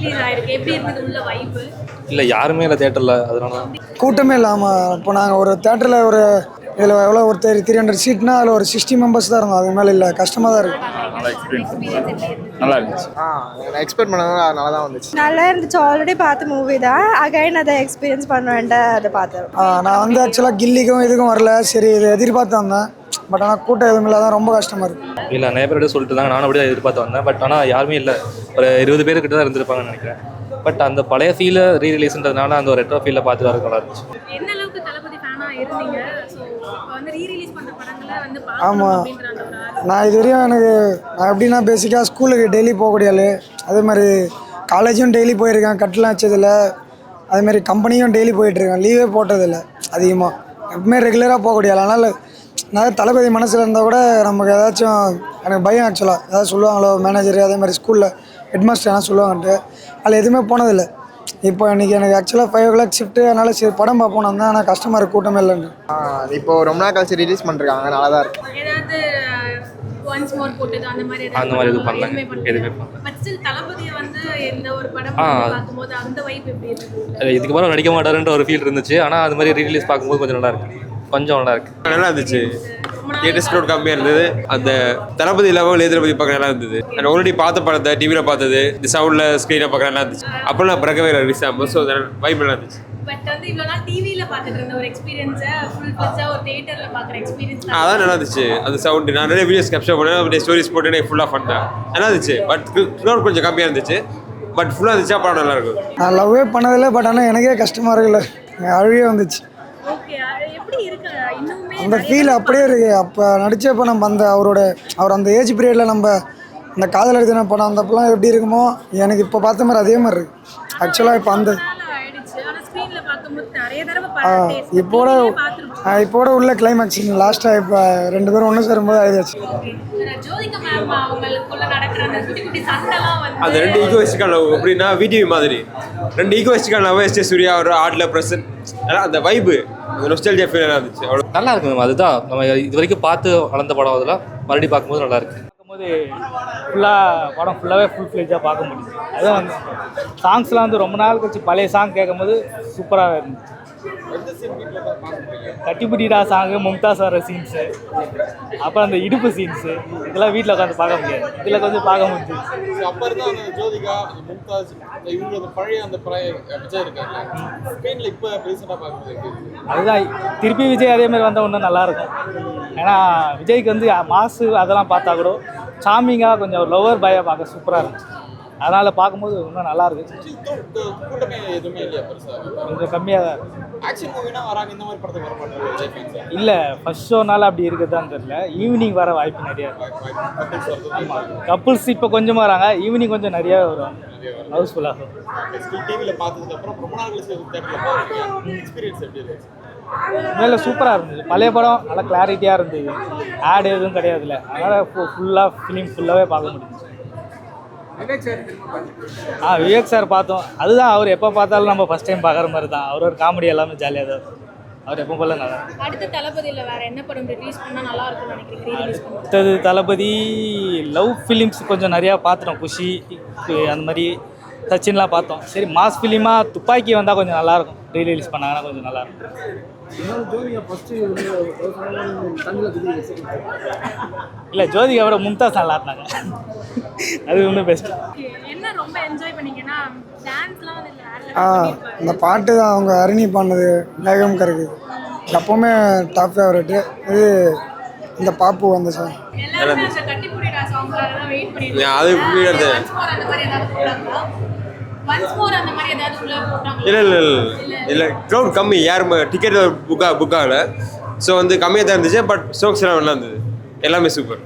Release ஆயிருக்கு. எப்படி இருந்தது உள்ள வைப்? இல்லை யாருமே இல்லை தேட்டரில், அதனால கூட்டமே இல்லாமல் இப்போ நாங்கள் ஒரு தேட்டரில் ஒரு இதில் எவ்வளோ ஒரு 300 சீட்னா அதில் ஒரு 60 மெம்பர்ஸ் தான் இருந்தோம். அது மேலே இல்லை, கஷ்டமாக தான் இருக்குது. நல்லா எக்ஸ்பீரியன்ஸ் நல்லா இருந்துச்சு. எக்ஸ்பெக்ட் பண்ணாங்க, நல்லா தான் வந்துச்சு. நல்லா இருந்துச்சு. ஆல்ரெடி பார்த்த மூவி தான், அகைன் அதை எக்ஸ்பீரியன்ஸ் பண்ணுவேன்ட்டு அதை பார்த்தேன். நான் வந்து ஆக்சுவலாக கில்லிக்கும் இதுக்கும் வரல, சரி இது எதிர்பார்த்து வந்தேன். பட் ஆனால் கூட்டம் எதுவும் இல்லாதான் ரொம்ப கஷ்டமாக இருக்குது. இல்லை நிறைய பேர் சொல்லிட்டு இருந்தாங்க, நானும் அப்படியே எதிர்பார்த்து வந்தேன். பட் ஆனால் யாருமே இல்லை, ஒரு 20 பேர் கிட்ட தான் இருந்திருப்பாங்கன்னு நினைக்கிறேன். பட் அந்த பழைய ஃபீலை ரீரிலீஸ்ன்றதுனால அந்த ஒரு ரெட்ரோ ஃபீலை பார்த்து வரது நல்லா இருந்துச்சு. என்ன அளவுக்கு தளபதி ஃபேனா இருந்தீங்க? ஸோ இப்போ வந்து ரீரிலீஸ் பண்ணுற படங்களை வந்து ஆமாம், அப்படின்ற அந்த ஒரு ஆர்வம். நான் இது வரையும் நான் எப்படின்னா பேசிக்காக ஸ்கூலுக்கு டெய்லி போகக்கூடிய ஆள். அதே மாதிரி காலேஜும் டெய்லி போயிருக்கேன், கட்டெலாம் வச்சதில்ல. அதேமாதிரி கம்பெனியும் டெய்லி போயிட்டுருக்கேன், லீவே போட்டதில்லை அதிகமாக. எப்பவுமே ரெகுலராக போகக்கூடிய ஆள். அதனால் நான் தளபதி மனசில் இருந்தால் கூட நமக்கு ஏதாச்சும் எனக்கு பயம். ஆக்சுவலாக ஏதாவது சொல்லுவாங்களோ மேனேஜர், அதே மாதிரி ஸ்கூலில் ஹெட்மாஸ்டர் எல்லாம் சொல்லுவாங்கன்ட்டு அதில் எதுவுமே போனதில்லை. இப்போ இன்றைக்கி எனக்கு ஆக்சுவலாக 5 o'clock ஷிஃப்ட்டு, அதனால் சரி படம் பார்ப்போம் தான். ஆனால் கஷ்டமாக இருக்குது, கூட்டமே இல்லைன்னு. இப்போ ரொம்ப நாள் கழிச்சு ரிலீஸ் பண்ணிருக்காங்க, நல்லா தான் இருக்கு. ஏதாவது ஒன்ஸ் மோர் போட்டது அந்த மாதிரி அந்த மாதிரி எதுவும் பண்ணல, எதுவுமே பண்ணல. பட் ஸ்டில் தளபதியை வந்து எந்த ஒரு படம் பார்க்கும்போது அந்த வைப் எப்படி இருந்தது? இதுக்கு மேலே நடிக்க மாட்டாருன்ற ஒரு ஃபீல் இருந்துச்சு. ஆனால் அது மாதிரி ரீரிலீஸ் பார்க்கும்போது கொஞ்சம் நல்லா இருக்கு, கொஞ்சம் நல்லா இருக்கு. நல்லா இருந்துச்சு. தியேட்டர்ஸ் க்ரௌட் கம்மியாக இருந்தது. அந்த தளபதி இல்லாமல் தளபதி பார்க்க நல்லா இருந்தது. நான் ஆல்ரெடி பார்த்த படத்தை டிவியில் பார்த்தது, இந்த சவுண்டில் ஸ்க்ரீனில் பார்க்க நல்லா இருந்துச்சு. அப்போல்லாம் பிறக்கவே இல்லை ரிலீஸ் ஆகும்போது. ஸோ வைப் நல்லா இருந்துச்சு. பட் வந்து இவ்வளோ நாள் டிவியில் பார்த்துட்டு இருந்த ஒரு எக்ஸ்பீரியன்ஸை ஃபுல் ஃப்ளெஜ்ஜாக ஒரு தியேட்டரில் பார்க்குற எக்ஸ்பீரியன்ஸ் அதான் நல்லா இருந்துச்சு. அந்த சவுண்டு நான் நிறைய வீடியோஸ் கேப்சர் பண்ணேன், அப்படியே ஸ்டோரிஸ் போட்டு எனக்கு ஃபுல்லாக பண்ணேன். நல்லா இருந்துச்சு. பட் க்ரௌட் கொஞ்சம் கம்மியாக இருந்துச்சு. பட் ஃபுல்லாக இருந்துச்சா படம் நல்லா இருக்கும். நான் லவ்வே பண்ணதில்லை, பட் ஆனால் எனக்கே கஷ்டமாக இருக்குல்ல, அழுவே வந்துச்சு. ஓகே, எப்படி இருக்கு இன்னுமே அந்த ஃபீல் அப்படியே இருக்குது. அப்போ நடித்தப்போ நம்ம அவர் அந்த ஏஜ் பீரியடில் நம்ம அந்த காதல் எழுதின படம் அந்தப்பெல்லாம் எப்படி இருக்குமோ எனக்கு இப்போ பார்த்த மாதிரி அதே மாதிரி இருக்குது. ஆக்சுவலாக இப்போ அந்த ஆயிடுச்சு. ஆனால் ஸ்க்ரீனில் பார்க்கும்போது நிறைய தடவை இப்போட உள்ள கிளைமேக்ஸ் லாஸ்ட்டாக இப்போ 2 பேரும் ஒன்று சேரும்போது ஆயிடுச்சு. ஜோதிகா மேம் அவங்களுக்குள்ள நடக்கிற அந்த குட்டி குட்டி சண்டைலாம் வந்து அது 2 ஈகோயிஸ்டிக்கான லவ். எப்படின்னா விடிவி மாதிரி 2 ஈகோயிஸ்டிக்கான லவ். எஸ்டே சூர்யா ஒரு ஆர்ட்ல பிரசன்ட், அந்த வைப்பு, அந்த நொஸ்டால்ஜியா ஃபீல் நல்லா இருந்துச்சு. அவ்வளோ நல்லா இருக்கு மேம். அதுதான் நம்ம இது வரைக்கும் பார்த்து வளர்ந்த படம், அதெல்லாம் மறுபடியும் பார்க்கும்போது நல்லா இருக்கு. பார்க்கும்போது ஃபுல்லாக படம் ஃபுல்லாகவே ஃபுல் ஃப்ளெஜ்ஜாக பார்க்க முடியுது. அதுவும் வந்து சாங்ஸ்லாம் வந்து ரொம்ப நாள் கழிச்சு பழைய சாங் கேட்கும்போது சூப்பராக இருந்துச்சு. கட்டிப்பிட்டிடா சாங்கு, மும்தாஸ் வர சீன்ஸு, அப்புறம் அந்த இடுப்பு சீன்ஸு, இதெல்லாம் வீட்டில் உட்காந்து பார்க்க முடியாது, இதில் கொஞ்சம் பார்க்க முடிஞ்சிச்சு. அப்போ இருந்தால் அந்த ஜோதிகா, மும்தாஜ், இவங்க அந்த பழைய விஜய் இருக்காங்க ஸ்க்ரீனில் இப்போ ரீசெண்டாக பார்க்குறது அதுதான் திருப்பி விஜய் அதே மாதிரி வந்தால் இன்னும் நல்லாயிருக்கும். ஏன்னா விஜய்க்கு வந்து மாசு அதெல்லாம் பார்த்தா கூட சாமிங்காக கொஞ்சம் ஒரு லவர் பாயாக பார்க்க சூப்பராக இருந்துச்சு. அதனால் பார்க்கும்போது இன்னும் நல்லா இருக்கு. கூட்டமே எதுவுமே இல்லையா பெருசாக? கொஞ்சம் கம்மியாக தான் இருக்குது. ஆக்ஷன் மூவினா வராங்க, இந்த மாதிரி படத்துக்கு வர மாட்டாங்க விஜய் ஃபேன்ஸ். இல்லை, ஃபர்ஸ்ட் ஷோனால அப்படி இருக்குதான்னு தெரியல. ஈவினிங் வர வாய்ப்பு நிறையா இருக்குது. ஆமாம், கப்புள்ஸ் இப்போ கொஞ்சமாக வராங்க, ஈவினிங் கொஞ்சம் நிறையா வரும், ஹவுஸ்ஃபுல்லாக. டிவியில் பார்த்ததுக்கப்புறம் ரொம்ப நாள் கழிச்சு தேட்டரில் பார்க்குறீங்க, எக்ஸ்பீரியன்ஸ் எப்படி இருந்துச்சு? மேலே சூப்பராக இருந்துச்சு. பழைய படம் நல்லா கிளாரிட்டியாக இருந்தது, ஆட் எதுவும் கிடையாதுல்ல, அதனால் ஃபுல்லாக ஃபிலிம் ஃபுல்லாகவே பார்க்க முடிஞ்சிச்சு. விவேக் சார் பார்த்தோம். அதுதான், அவர் எப்போ பார்த்தாலும் நம்ம ஃபஸ்ட் டைம் பார்க்குற மாதிரி தான். அவர் ஒரு காமெடி எல்லாமே ஜாலியாக தான் இருக்கும். அவர் எப்போ போல நல்லா. அடுத்த தளபதியில் வேறு என்ன படம் ரிலீஸ் பண்ணால் நல்லா இருக்கும்னு நினைக்கிறீங்க? அடுத்தது தளபதி லவ் ஃபிலிம்ஸ் கொஞ்சம் நிறையா பார்த்துட்டோம். குஷி அந்த மாதிரி சச்சின்லாம் பார்த்தோம். சரி, மாஸ் ஃபிலிமாக துப்பாக்கி வந்தால் கொஞ்சம் நல்லாயிருக்கும். ரீரிலீஸ் பண்ணாங்கன்னா கொஞ்சம் நல்லாயிருக்கும். இல்லை, ஜோதிகாவோட மும்தாஸ் நல்லா இருந்தாங்க, அது இன்னும் பெஸ்ட்டு. என்ன ரொம்ப என்ஜாய் பண்ணீங்கன்னா டான்ஸ்லாம் வந்து இந்த பாட்டு தான் அவங்க அருணி பாடினது, மேகம் கருக்கு, எப்போவுமே டாப் ஃபேவரெட்டு. இது இந்த பாப்பு வந்த சார் எல்லாரும் அந்த கட்டிப்புடிடா சாங்காக தான் வெயிட் பண்ணிட்டு அது புரியுது. இல்லை க்ரௌட் கம்மி, யாரும் டிக்கெட் புக் ஆகலை. ஸோ வந்து கம்மியாக தான் இருந்துச்சு. பட் ஸ்டோக்ஸ் எல்லாம் நல்லா இருந்தது, எல்லாமே சூப்பர்.